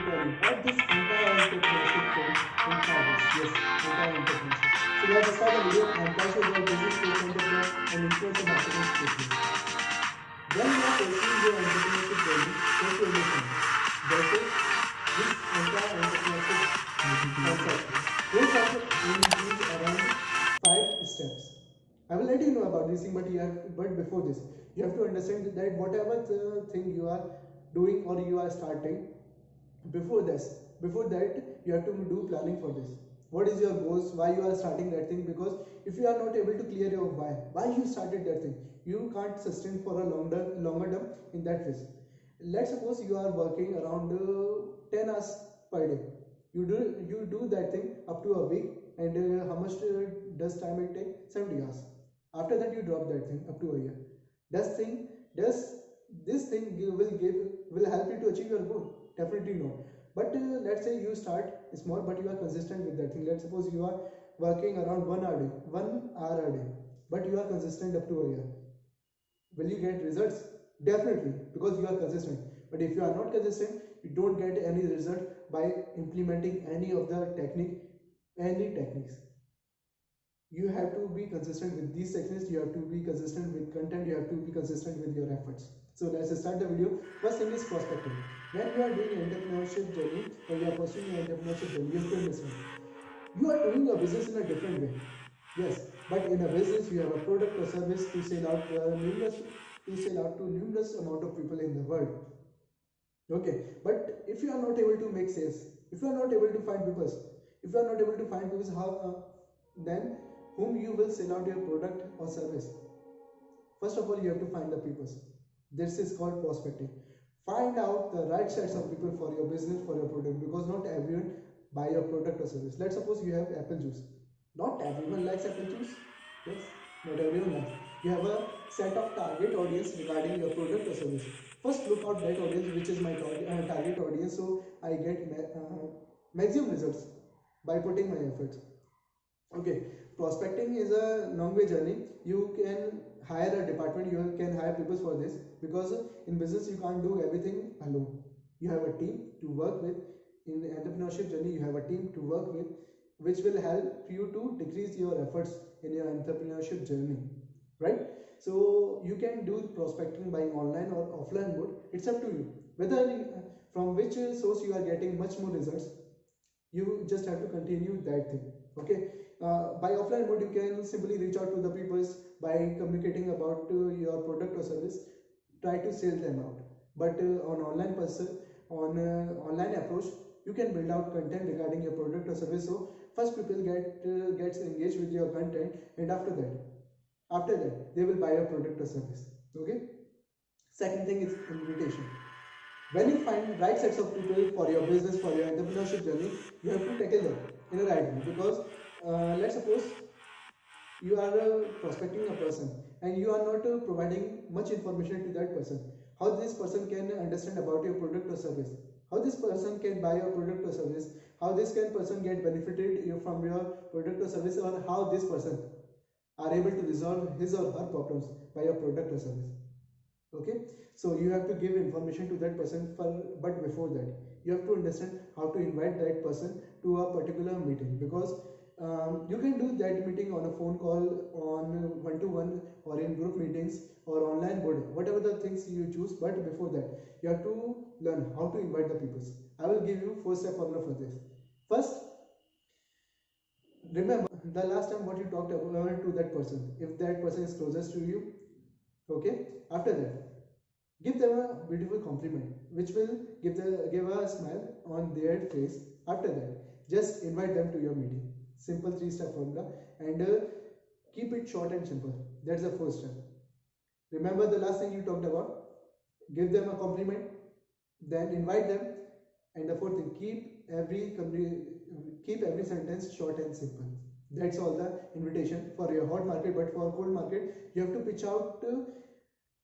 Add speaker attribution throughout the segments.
Speaker 1: tell you what this entire entrepreneurship thing entails. Yes, entire entrepreneurship. So let's start the video. I'm Kaishal, your business coach, entrepreneur, and influencer marketing specialist. When you are pursuing your entrepreneurship journey, take your understand that this entire entrepreneurship concept will include around 5 steps. I will let you know about this thing, but before this, you have to understand that whatever the thing you are doing or you are starting, before this, before that, you have to do planning for this. What is your goals? Why you are starting that thing? Because if you are not able to clear your why you started that thing, you can't sustain for a longer term in that phase. Let's suppose you are working around 10 hours per day. You do that thing up to a week, and how much does time it take? 70 hours. After that, you drop that thing up to a year. Does this thing will help you to achieve your goal? Definitely not. But let's say you start small, but you are consistent with that thing. Let's suppose you are working around 1 hour a day, but you are consistent up to a year. Will you get results? Definitely, because you are consistent. But if you are not consistent, you don't get any result by implementing any techniques. You have to be consistent with these techniques. You have to be consistent with content. You have to be consistent with your efforts. So let's start the video. First thing is prospecting. When you are doing entrepreneurship journey, or you are pursuing your entrepreneurship journey, you have to understand you are doing a business in a different way. Yes, but in a business you have a product or service to sell out to numerous amount of people in the world. Okay, but if you are not able to make sales, if you are not able to find people, if you are not able to find people, how then whom you will sell out your product or service? First of all, you have to find the people. This is called prospecting. Find out the right sets of people for your business, for your product, because not everyone buy your product or service. Let's suppose you have apple juice. Not everyone likes apple juice. Yes, not everyone likes. You have a set of target audience regarding your product or service. First, look out that audience, which is my target audience, so I get maximum results by putting my efforts. Okay, prospecting is a long way journey. You can hire a department, you can hire people for this, because in business you can't do everything alone. You have a team to work with. In the entrepreneurship journey, you have a team to work with, which will help you to decrease your efforts in your entrepreneurship journey, right? So you can do prospecting by online or offline mode. It's up to you whether from which source you are getting much more results. You just have to continue that thing. Okay, by offline mode you can simply reach out to the people by communicating about your product or service, try to sell them out. But on online approach, you can build out content regarding your product or service, so first people gets engaged with your content, and after that they will buy your product or service. Okay, second thing is invitation. When you find right sets of people for your business, for your entrepreneurship journey, you have to tackle them in a right way. Because let's suppose you are prospecting a person, and you are not providing much information to that person. How this person can understand about your product or service? How this person can buy your product or service? How this can person get benefited from your product or service? Or how this person are able to resolve his or her problems by your product or service? Okay, so you have to give information to that person for, but before that you have to understand how to invite that person to a particular meeting. Because you can do that meeting on a phone call, on one-to-one, or in group meetings, or online board, whatever the things you choose. But before that, you have to learn how to invite the people. I will give you 4-step formula for this. First, remember the last time what you talked about to that person, if that person is closest to you. Okay, after that, give them a beautiful compliment, which will give a smile on their face. After that, just invite them to your meeting. Simple 3-step formula, and keep it short and simple. That's the first step. Remember the last thing you talked about. Give them a compliment, then invite them, and the fourth thing, keep every sentence short and simple. That's all the invitation for your hot market. But for cold market, you have to pitch out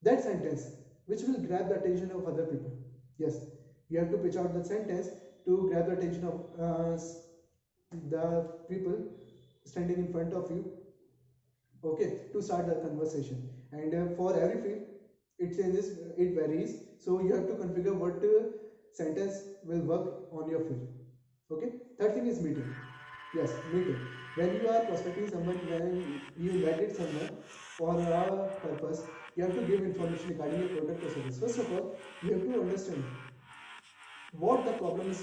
Speaker 1: that sentence which will grab the attention of other people. Yes, you have to pitch out the sentence to grab the attention of the people standing in front of you. Okay, to start the conversation. And for every field, it varies. So you have to configure sentence will work on your field. Okay. Third thing is meeting. Yes, meeting. When you are prospecting someone, when you invited someone for a purpose, you have to give information regarding your product or service. First of all, you have to understand what the problem is,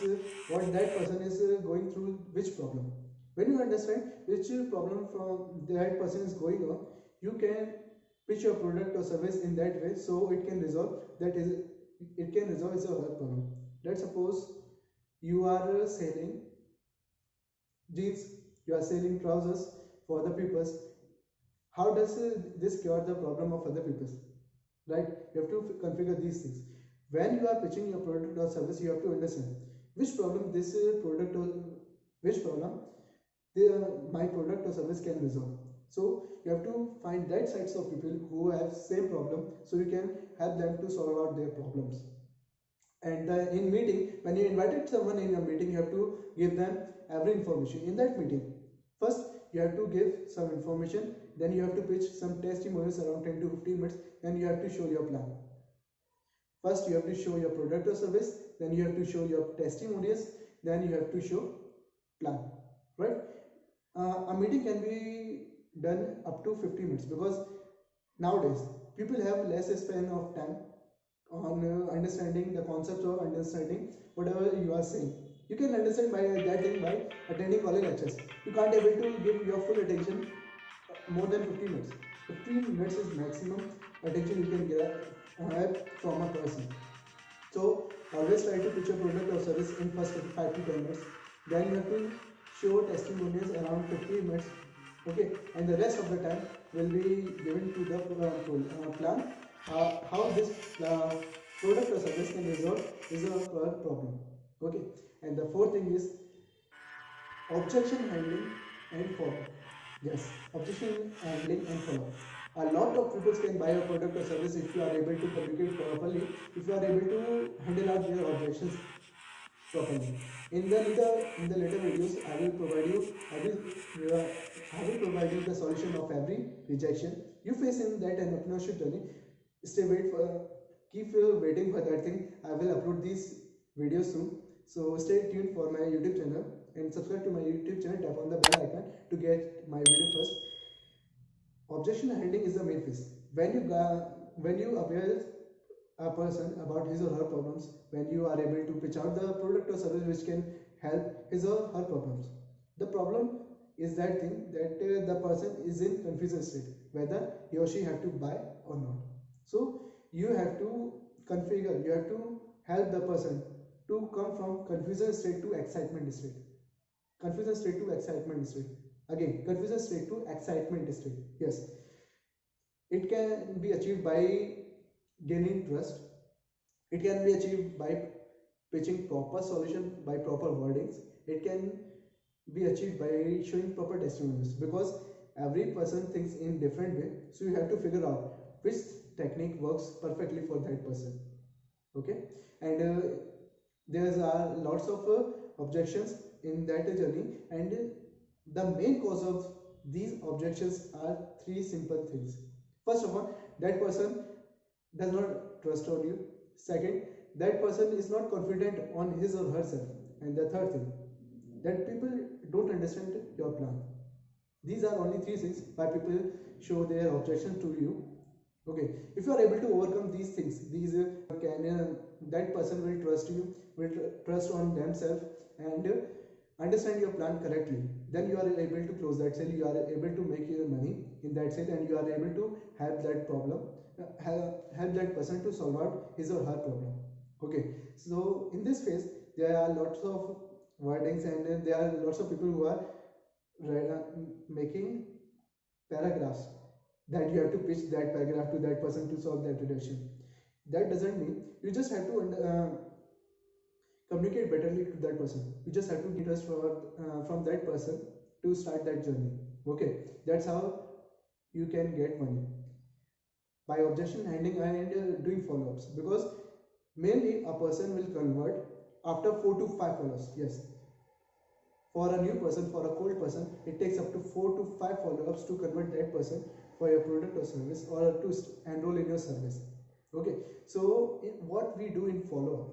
Speaker 1: what that person is going through, which problem. When you understand which problem from that person is going on, you can pitch your product or service in that way, so it can resolve that is it can resolve its problem. Let's suppose you are selling jeans, you are selling trousers for the peoples. How does this cure the problem of other peoples? Right? You have to configure these things. When you are pitching your product or service, you have to understand which problem this product or which problem my product or service can resolve. So you have to find that sides of people who have same problem, so you can help them to solve out their problems. And in meeting, when you invited someone in your meeting, you have to give them every information in that meeting. First, you have to give some information, then you have to pitch some testimonials around 10 to 15 minutes, then you have to show your plan. First, you have to show your product or service, then you have to show your testimonials, then you have to show plan, right? A meeting can be done up to 50 minutes, because nowadays people have less span of time on understanding the concepts or understanding whatever you are saying. You can understand by that thing by attending college lectures. You can't able to give your full attention more than 50 minutes. 15 minutes is maximum attention you can get from a person. So always try to pitch a product or service in first 5 to 10 minutes. Then you have to show testimonials around 50 minutes. Okay, and the rest of the time will be given to the plan. How this product or service can resolve is a problem. Okay, and the fourth thing is objection handling and follow. Yes, objection handling and follow. A lot of people can buy a product or service if you are able to communicate properly, if you are able to handle out their objections properly. In the later videos, I will provide you the solution of every rejection you face in that entrepreneurship journey. Keep waiting for that thing. I will upload these videos soon. So stay tuned for my YouTube channel and subscribe to my YouTube channel. Tap on the bell icon to get my video first. Objection handling is the main phase. When you aware a person about his or her problems, when you are able to pitch out the product or service which can help his or her problems. The problem is that thing that the person is in confusion state whether he or she have to buy or not. So you have to configure, you have to help the person to come from confusion state to excitement state. Confusion state to excitement state. Again, confusion state to excitement state. Yes, it can be achieved by gaining trust. It can be achieved by pitching proper solution, by proper wordings. It can be achieved by showing proper testimonials, because every person thinks in different way, so you have to figure out which technique works perfectly for that person. Okay, and there are lots of objections in that journey, and the main cause of these objections are three simple things. First of all, that person does not trust on you. Second, that person is not confident on his or herself. And the third thing, that people don't understand your plan. These are only three things why people show their objection to you. Okay, if you are able to overcome these things, that person will trust you, will trust on themselves, and understand your plan correctly. Then you are able to close that sale, you are able to make your money in that sale, and you are able to help that problem, help that person to solve out his or her problem. Okay, so in this phase, there are lots of wordings, and there are lots of people who are making paragraphs that you have to pitch that paragraph to that person to solve that reduction. That doesn't mean you just have to communicate betterly to that person. You just have to get trust from that person to start that journey. Okay, that's how you can get money, by objection handling and doing follow-ups, because mainly a person will convert after 4 to 5 follow-ups. Yes, for a new person, for a cold person, it takes up to 4 to 5 follow-ups to convert that person for your product or service, or to enroll in your service. Okay, so what we do in follow-up,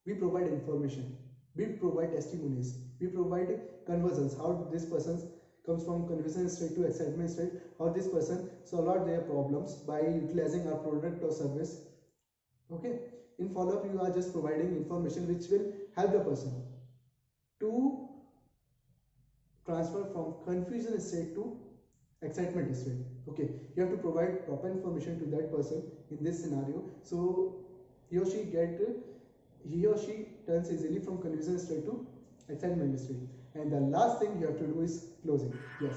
Speaker 1: We provide information, we provide testimonies, we provide conversions, how this person comes from confusion state to excitement state, how this person solve out their problems by utilizing our product or service. Okay, in follow up you are just providing information which will help the person to transfer from confusion state to excitement state. Okay, you have to provide proper information to that person in this scenario, so he or she get he or she turns easily from confusion state to excitement state. And the last thing you have to do is closing. Yes,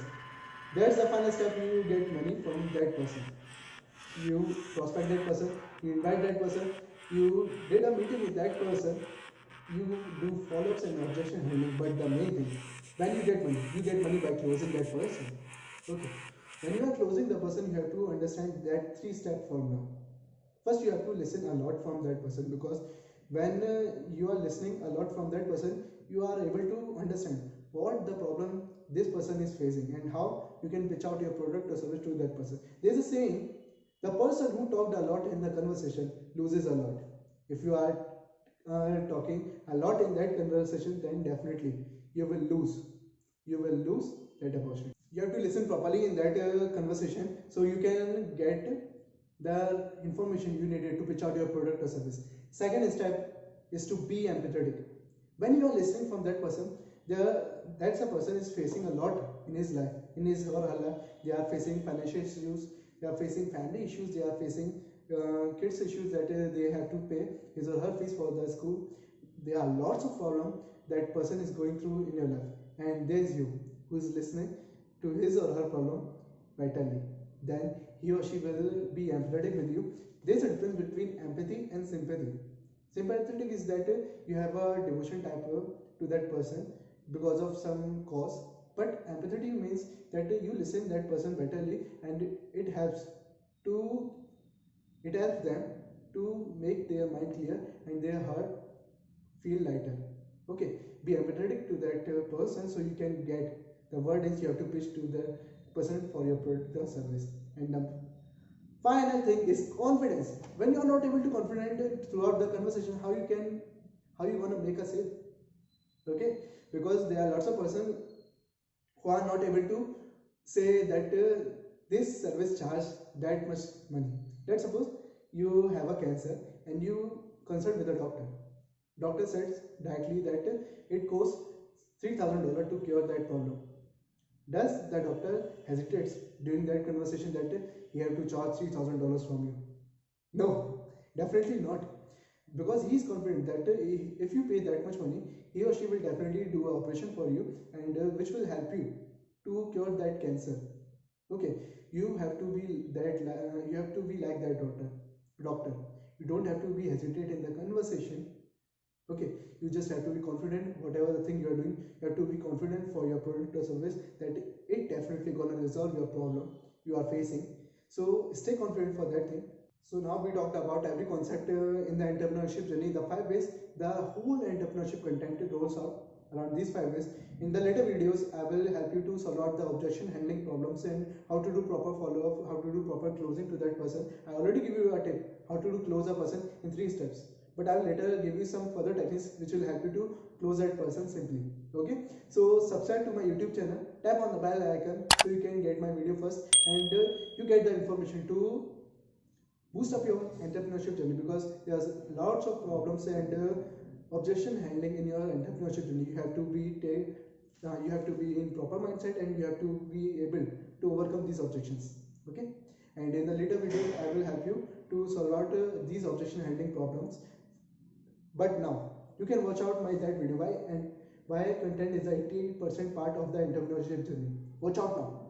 Speaker 1: that's the final step. You get money from that person, you prospect that person, you invite that person, you did a meeting with that person, you do follow-ups and objection handling. But the main thing, when you get money by closing that person. Okay, when you are closing the person, you have to understand that three-step formula. First you have to listen a lot from that person, because when you are listening a lot from that person, you are able to understand what the problem this person is facing and how you can pitch out your product or service to that person. There's a saying, the person who talked a lot in the conversation loses a lot. If you are talking a lot in that conversation, then definitely you will lose, that opportunity. You have to listen properly in that conversation, so you can get the information you needed to pitch out your product or service. Second step is to be empathetic. When you are listening from that person, that's a person is facing a lot in his life, in his or her life. They are facing financial issues, they are facing family issues, they are facing kids issues that they have to pay his or her fees for the school. There are lots of problems that person is going through in your life, and there's you who is listening to his or her problem vitally. Then he or she will be empathetic with you. There's a difference between empathy and sympathy. Sympathetic is that you have a devotion type to that person because of some cause, but empathy means that you listen that person betterly, and to it helps them to make their mind clear and their heart feel lighter. Okay, be empathetic to that person, so you can get the word is you have to pitch to the person for your product or service. And the final thing is confidence. When you are not able to confident throughout the conversation, how you want to make a sale? Okay, because there are lots of person who are not able to say that this service charge that much money. Let's suppose you have a cancer and you consult with a doctor. Doctor says directly that it costs $3,000 to cure that problem. Does the doctor hesitates during that conversation that he have to charge $3,000 from you? No, definitely not, because he is confident that if you pay that much money, he or she will definitely do an operation for you, and which will help you to cure that cancer. Okay, you have to be you have to be like that doctor. You don't have to be hesitate in the conversation. Okay, you just have to be confident whatever the thing you are doing. You have to be confident for your product or service that it definitely gonna resolve your problem you are facing. So stay confident for that thing. So now we talked about every concept in the entrepreneurship journey, the 5 ways. The whole entrepreneurship content rolls out around these 5 ways. In the later videos, I will help you to solve out the objection handling problems and how to do proper follow-up, how to do proper closing to that person. I already give you a tip how to do close a person in 3 steps. But I will later give you some further techniques which will help you to close that person simply. Okay. So subscribe to my YouTube channel, tap on the bell icon so you can get my video first, and you get the information to boost up your entrepreneurship journey, because there's lots of problems and objection handling in your entrepreneurship journey. You have to be in proper mindset, and you have to be able to overcome these objections. Okay, and in the later video I will help you to solve out these objection handling problems. But now you can watch out my that video, why content is the 80% part of the entrepreneurship journey. Watch out now.